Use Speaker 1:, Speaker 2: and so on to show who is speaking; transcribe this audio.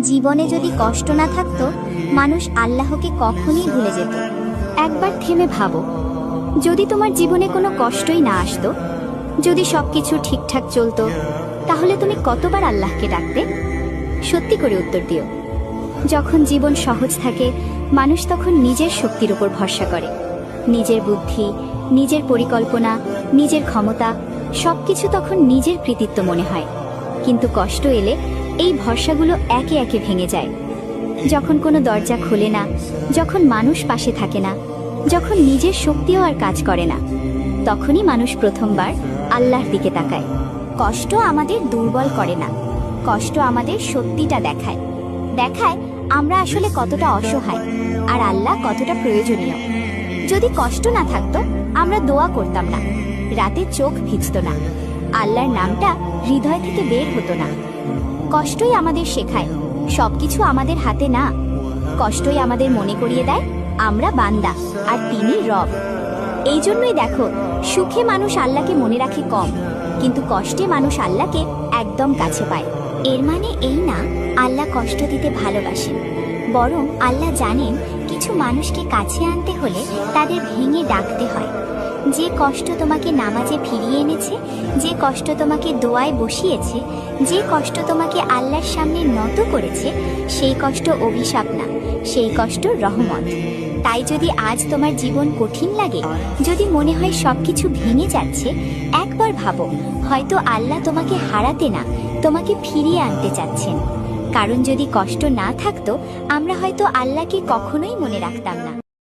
Speaker 1: জীবনে যদি কষ্ট না থাকতো, মানুষ আল্লাহকে কখনোই ভুলে যেত। একবার থেমে ভাবো, যদি তোমার জীবনে কোনো কষ্টই না আসতো, যদি সবকিছু ঠিকঠাক চলতো, তাহলে তুমি কতবার আল্লাহকে ডাকতে? সত্যি করে উত্তর দিও। যখন জীবন সহজ থাকে, মানুষ তখন নিজের শক্তির উপর ভরসা করে। নিজের বুদ্ধি, নিজের পরিকল্পনা, নিজের ক্ষমতা, সবকিছু তখন নিজের কৃতিত্ব মনে হয়। কিন্তু কষ্ট এলে এই ভরসাগুলো একে একে ভেঙে যায়। যখন কোনো দরজা খোলে না, যখন মানুষ পাশে থাকে না, যখন নিজের শক্তিও আর কাজ করে না, তখনই মানুষ প্রথমবার আল্লাহর দিকে তাকায়। কষ্ট আমাদের দুর্বল করে না, কষ্ট আমাদের সত্যিটা দেখায়। দেখায় আমরা আসলে কতটা অসহায় আর আল্লাহ কতটা প্রয়োজনীয়। যদি কষ্ট না থাকতো, আমরা দোয়া করতাম না, রাতে চোখ ভিজত না, আল্লাহর নামটা হৃদয় থেকে বের হতো না। কষ্টই আমাদের শেখায় সবকিছু আমাদের হাতে না। কষ্টই আমাদের মনে করিয়ে দেয় আমরা বান্দা আর তিনি রব। এই জন্যই দেখো, সুখে মানুষ আল্লাহকে মনে রাখে কম, কিন্তু কষ্টে মানুষ আল্লাহকে একদম কাছে পায়। এর মানে এই না আল্লাহ কষ্ট দিতে ভালোবাসেন, বরং আল্লাহ জানেন কিছু মানুষকে কাছে আনতে হলে তাদের ভেঙে ডাকতে হয়। যে কষ্ট তোমাকে নামাজে ফিরিয়ে এনেছে, যে কষ্ট তোমাকে দোয়ায় বসিয়েছে, যে কষ্ট তোমাকে আল্লাহর সামনে নত করেছে, সেই কষ্ট অভিশাপ না, সেই কষ্ট রহমত। তাই যদি আজ তোমার জীবন কঠিন লাগে, যদি মনে হয় সবকিছু ভেঙে যাচ্ছে, একবার ভাবো, হয়তো আল্লাহ তোমাকে হারাতে না, তোমাকে ফিরিয়ে আনতে চাচ্ছেন। কারণ যদি কষ্ট না থাকতো, আমরা হয়তো আল্লাহকে কখনোই মনে রাখতাম না।